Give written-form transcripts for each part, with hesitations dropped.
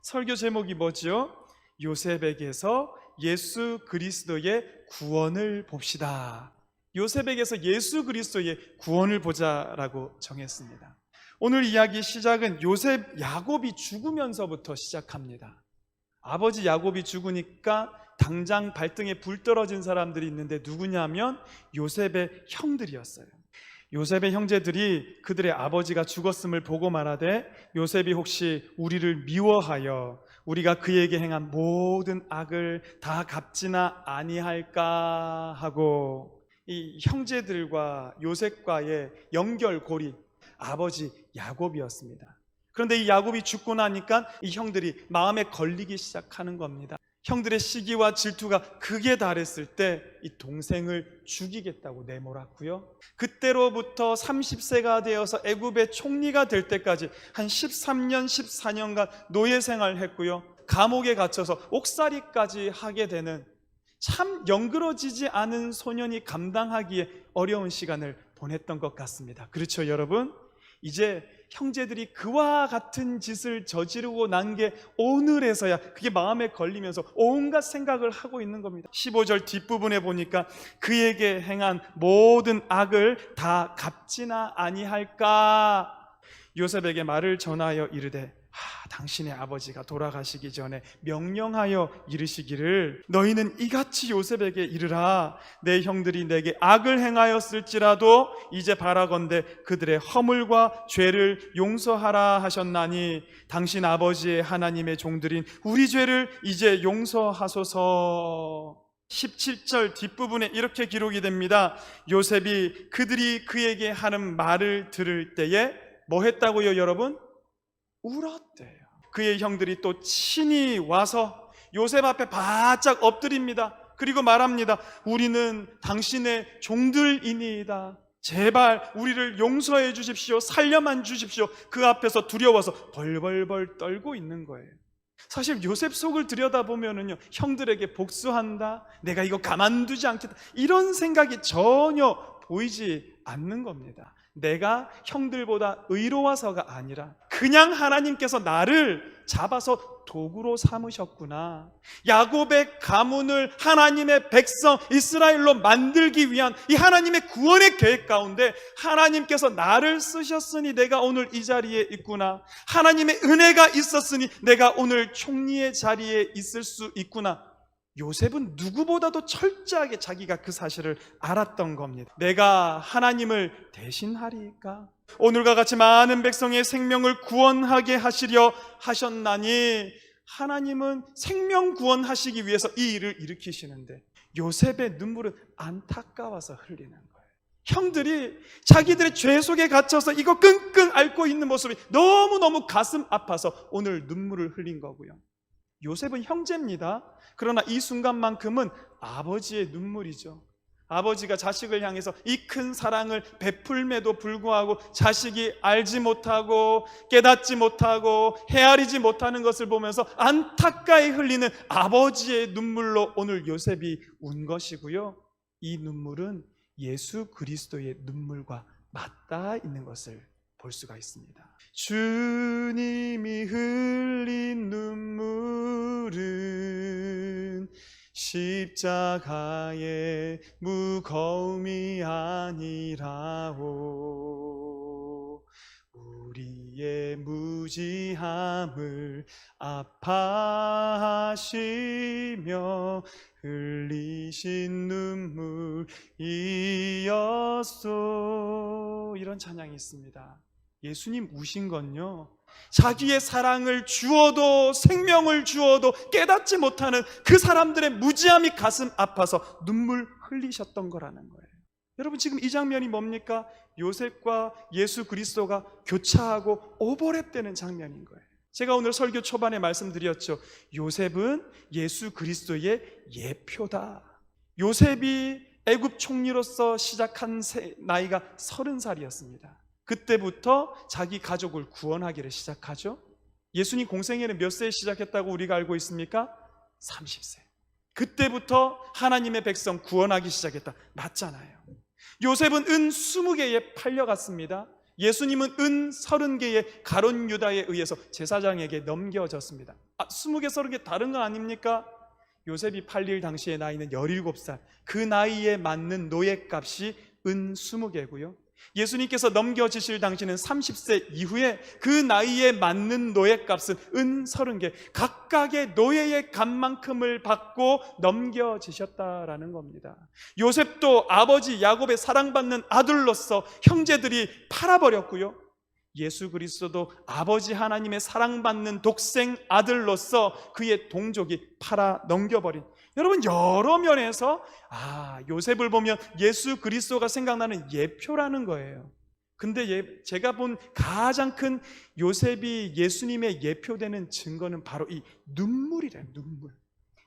설교 제목이 뭐지요? 요셉에게서 예수 그리스도의 구원을 봅시다. 요셉에게서 예수 그리스도의 구원을 보자라고 정했습니다. 오늘 이야기 시작은 야곱이 죽으면서부터 시작합니다. 아버지 야곱이 죽으니까 당장 발등에 불 떨어진 사람들이 있는데 누구냐면 요셉의 형들이었어요. 요셉의 형제들이 그들의 아버지가 죽었음을 보고 말하되, 요셉이 혹시 우리를 미워하여 우리가 그에게 행한 모든 악을 다 갚지나 아니할까 하고, 이 형제들과 요셉과의 연결고리 아버지 야곱이었습니다. 그런데 이 야곱이 죽고 나니까 이 형들이 마음에 걸리기 시작하는 겁니다. 형들의 시기와 질투가 극에 달했을 때 이 동생을 죽이겠다고 내몰았고요. 그때로부터 30세가 되어서 애굽의 총리가 될 때까지 한 13년, 14년간 노예 생활을 했고요. 감옥에 갇혀서 옥살이까지 하게 되는, 참 영그러지지 않은 소년이 감당하기에 어려운 시간을 보냈던 것 같습니다. 그렇죠, 여러분? 이제 형제들이 그와 같은 짓을 저지르고 난 게 오늘에서야 그게 마음에 걸리면서 온갖 생각을 하고 있는 겁니다. 15절 뒷부분에 보니까 그에게 행한 모든 악을 다 갚지나 아니할까. 요셉에게 말을 전하여 이르되, 당신의 아버지가 돌아가시기 전에 명령하여 이르시기를, 너희는 이같이 요셉에게 이르라. 내 형들이 내게 악을 행하였을지라도 이제 바라건대 그들의 허물과 죄를 용서하라 하셨나니, 당신 아버지의 하나님의 종들인 우리 죄를 이제 용서하소서. 17절 뒷부분에 이렇게 기록이 됩니다. 요셉이 그들이 그에게 하는 말을 들을 때에 뭐 했다고요, 여러분? 울었대요. 그의 형들이 또 친히 와서 요셉 앞에 바짝 엎드립니다. 그리고 말합니다. 우리는 당신의 종들이니이다. 제발 우리를 용서해 주십시오. 살려만 주십시오. 그 앞에서 두려워서 벌벌벌 떨고 있는 거예요. 사실 요셉 속을 들여다보면은요, 형들에게 복수한다, 내가 이거 가만두지 않겠다, 이런 생각이 전혀 보이지 않는 겁니다. 내가 형들보다 의로워서가 아니라 그냥 하나님께서 나를 잡아서 도구로 삼으셨구나. 야곱의 가문을 하나님의 백성 이스라엘로 만들기 위한 이 하나님의 구원의 계획 가운데 하나님께서 나를 쓰셨으니 내가 오늘 이 자리에 있구나. 하나님의 은혜가 있었으니 내가 오늘 총리의 자리에 있을 수 있구나. 요셉은 누구보다도 철저하게 자기가 그 사실을 알았던 겁니다. 내가 하나님을 대신하리까? 오늘과 같이 많은 백성의 생명을 구원하게 하시려 하셨나니, 하나님은 생명 구원하시기 위해서 이 일을 일으키시는데 요셉의 눈물은 안타까워서 흘리는 거예요. 형들이 자기들의 죄 속에 갇혀서 이거 끙끙 앓고 있는 모습이 너무너무 가슴 아파서 오늘 눈물을 흘린 거고요. 요셉은 형제입니다. 그러나 이 순간만큼은 아버지의 눈물이죠. 아버지가 자식을 향해서 이 큰 사랑을 베풀매도 불구하고 자식이 알지 못하고 깨닫지 못하고 헤아리지 못하는 것을 보면서 안타까이 흘리는 아버지의 눈물로 오늘 요셉이 운 것이고요. 이 눈물은 예수 그리스도의 눈물과 맞닿아 있는 것을 볼 수가 있습니다. 주님이 흘린 눈물은 십자가의 무거움이 아니라오, 우리의 무지함을 아파하시며 흘리신 눈물이었소. 이런 찬양이 있습니다. 예수님 우신 건요, 자기의 사랑을 주어도 생명을 주어도 깨닫지 못하는 그 사람들의 무지함이 가슴 아파서 눈물 흘리셨던 거라는 거예요. 여러분, 지금 이 장면이 뭡니까? 요셉과 예수 그리스도가 교차하고 오버랩되는 장면인 거예요. 제가 오늘 설교 초반에 말씀드렸죠. 요셉은 예수 그리스도의 예표다. 요셉이 애굽 총리로서 시작한 나이가 30살이었습니다. 그때부터 자기 가족을 구원하기를 시작하죠. 예수님 공생애는 몇 세에 시작했다고 우리가 알고 있습니까? 30세. 그때부터 하나님의 백성 구원하기 시작했다. 맞잖아요. 요셉은 은 20개에 팔려갔습니다. 예수님은 은 30개의 가룟 유다에 의해서 제사장에게 넘겨졌습니다. 20개, 30개 다른 거 아닙니까? 요셉이 팔릴 당시의 나이는 17살. 그 나이에 맞는 노예값이 은 20개고요. 예수님께서 넘겨지실 당시는 30세 이후에 그 나이에 맞는 노예값은 은 30개. 각각의 노예의 값만큼을 받고 넘겨지셨다라는 겁니다. 요셉도 아버지 야곱의 사랑받는 아들로서 형제들이 팔아버렸고요. 예수 그리스도도 아버지 하나님의 사랑받는 독생 아들로서 그의 동족이 팔아 넘겨버린, 여러분 여러 면에서 요셉을 보면 예수 그리스도가 생각나는 예표라는 거예요. 근데 제가 본 가장 큰 요셉이 예수님의 예표되는 증거는 바로 이 눈물이래요. 눈물.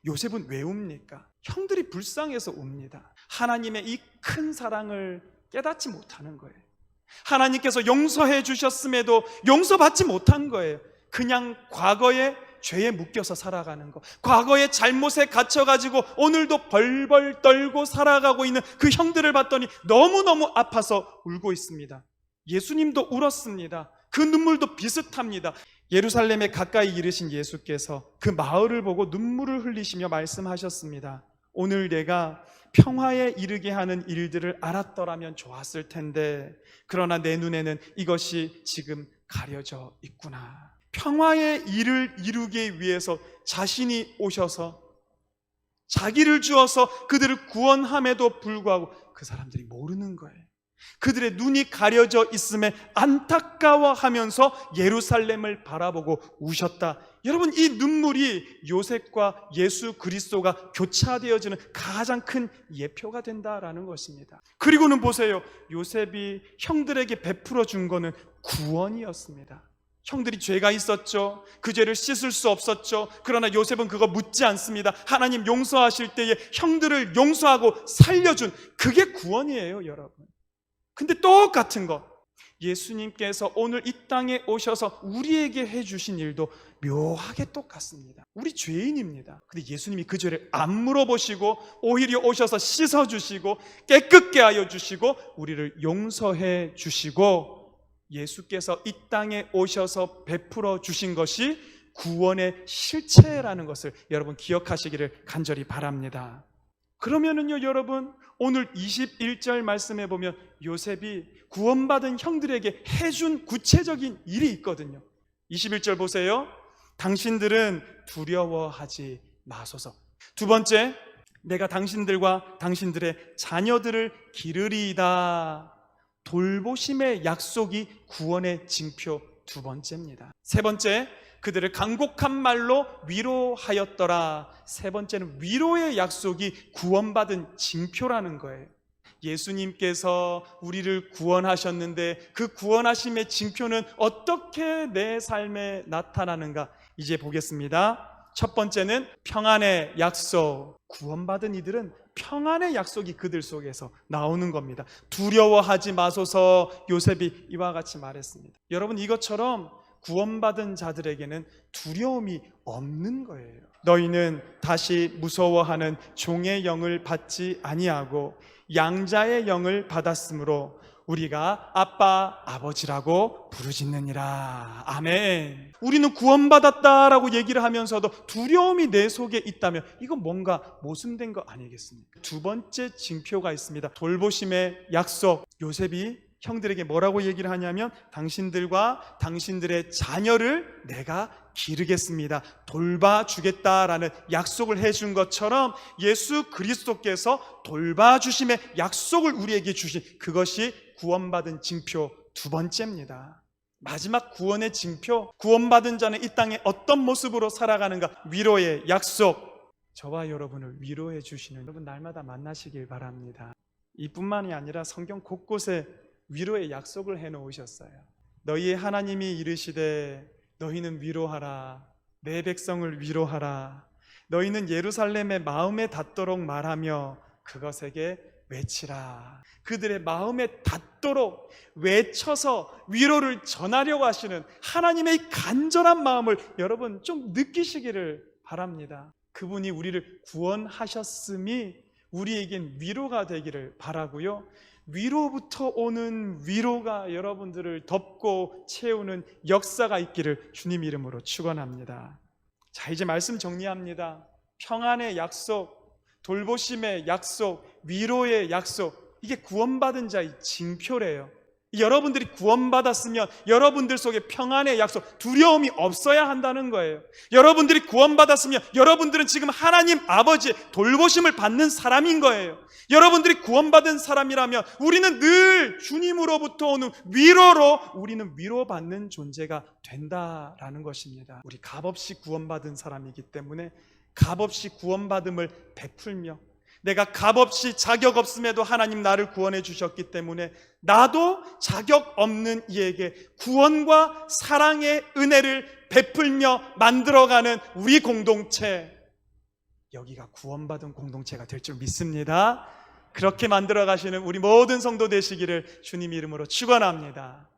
요셉은 왜 웁니까? 형들이 불쌍해서 웁니다. 하나님의 이 큰 사랑을 깨닫지 못하는 거예요. 하나님께서 용서해 주셨음에도 용서받지 못한 거예요. 그냥 과거의 죄에 묶여서 살아가는 거, 과거의 잘못에 갇혀가지고 오늘도 벌벌 떨고 살아가고 있는 그 형들을 봤더니 너무너무 아파서 울고 있습니다. 예수님도 울었습니다. 그 눈물도 비슷합니다. 예루살렘에 가까이 이르신 예수께서 그 마을을 보고 눈물을 흘리시며 말씀하셨습니다. 오늘 내가 평화에 이르게 하는 일들을 알았더라면 좋았을 텐데, 그러나 내 눈에는 이것이 지금 가려져 있구나. 평화의 일을 이루기 위해서 자신이 오셔서 자기를 주어서 그들을 구원함에도 불구하고 그 사람들이 모르는 거예요. 그들의 눈이 가려져 있음에 안타까워하면서 예루살렘을 바라보고 우셨다. 여러분, 이 눈물이 요셉과 예수 그리스도가 교차되어지는 가장 큰 예표가 된다라는 것입니다. 그리고는 보세요, 요셉이 형들에게 베풀어 준 거는 구원이었습니다. 형들이 죄가 있었죠. 그 죄를 씻을 수 없었죠. 그러나 요셉은 그거 묻지 않습니다. 하나님 용서하실 때에 형들을 용서하고 살려준, 그게 구원이에요, 여러분. 근데 똑같은 것, 예수님께서 오늘 이 땅에 오셔서 우리에게 해주신 일도 묘하게 똑같습니다. 우리 죄인입니다. 근데 예수님이 그 죄를 안 물어보시고 오히려 오셔서 씻어주시고 깨끗게 하여 주시고 우리를 용서해 주시고, 예수께서 이 땅에 오셔서 베풀어 주신 것이 구원의 실체라는 것을 여러분 기억하시기를 간절히 바랍니다. 그러면은요, 여러분, 오늘 21절 말씀에 보면 요셉이 구원받은 형들에게 해준 구체적인 일이 있거든요. 21절 보세요. 당신들은 두려워하지 마소서. 두 번째, 내가 당신들과 당신들의 자녀들을 기르리이다. 돌보심의 약속이 구원의 징표 두 번째입니다. 세 번째, 그들을 간곡한 말로 위로하였더라. 세 번째는 위로의 약속이 구원받은 징표라는 거예요. 예수님께서 우리를 구원하셨는데 그 구원하심의 징표는 어떻게 내 삶에 나타나는가? 이제 보겠습니다. 첫 번째는 평안의 약속. 구원받은 이들은 평안의 약속이 그들 속에서 나오는 겁니다. 두려워하지 마소서, 요셉이 이와 같이 말했습니다. 여러분, 이것처럼 구원받은 자들에게는 두려움이 없는 거예요. 너희는 다시 무서워하는 종의 영을 받지 아니하고 양자의 영을 받았으므로 우리가 아빠, 아버지라고 부르짖느니라. 아멘. 우리는 구원받았다라고 얘기를 하면서도 두려움이 내 속에 있다면 이건 뭔가 모순된 거 아니겠습니까? 두 번째 징표가 있습니다. 돌보심의 약속. 요셉이 형들에게 뭐라고 얘기를 하냐면 당신들과 당신들의 자녀를 내가 기르겠습니다, 돌봐주겠다라는 약속을 해준 것처럼 예수 그리스도께서 돌봐주심의 약속을 우리에게 주신, 그것이 구원받은 징표 두 번째입니다. 마지막 구원의 징표, 구원받은 자는 이 땅에 어떤 모습으로 살아가는가? 위로의 약속. 저와 여러분을 위로해 주시는 여러분 날마다 만나시길 바랍니다. 이뿐만이 아니라 성경 곳곳에 위로의 약속을 해놓으셨어요. 너희의 하나님이 이르시되 너희는 위로하라, 내 백성을 위로하라. 너희는 예루살렘의 마음에 닿도록 말하며 그것에게 외치라. 그들의 마음에 닿도록 외쳐서 위로를 전하려고 하시는 하나님의 간절한 마음을 여러분 좀 느끼시기를 바랍니다. 그분이 우리를 구원하셨음이 우리에겐 위로가 되기를 바라고요. 위로부터 오는 위로가 여러분들을 덮고 채우는 역사가 있기를 주님 이름으로 축원합니다. 자, 이제 말씀 정리합니다. 평안의 약속, 돌보심의 약속, 위로의 약속, 이게 구원받은 자의 징표래요. 여러분들이 구원받았으면 여러분들 속에 평안의 약속, 두려움이 없어야 한다는 거예요. 여러분들이 구원받았으면 여러분들은 지금 하나님 아버지의 돌보심을 받는 사람인 거예요. 여러분들이 구원받은 사람이라면 우리는 늘 주님으로부터 오는 위로로 우리는 위로받는 존재가 된다라는 것입니다. 우리 값없이 구원받은 사람이기 때문에 값없이 구원받음을 베풀며, 내가 값없이 자격 없음에도 하나님 나를 구원해 주셨기 때문에 나도 자격 없는 이에게 구원과 사랑의 은혜를 베풀며 만들어가는 우리 공동체, 여기가 구원받은 공동체가 될 줄 믿습니다. 그렇게 만들어 가시는 우리 모든 성도 되시기를 주님 이름으로 축원합니다.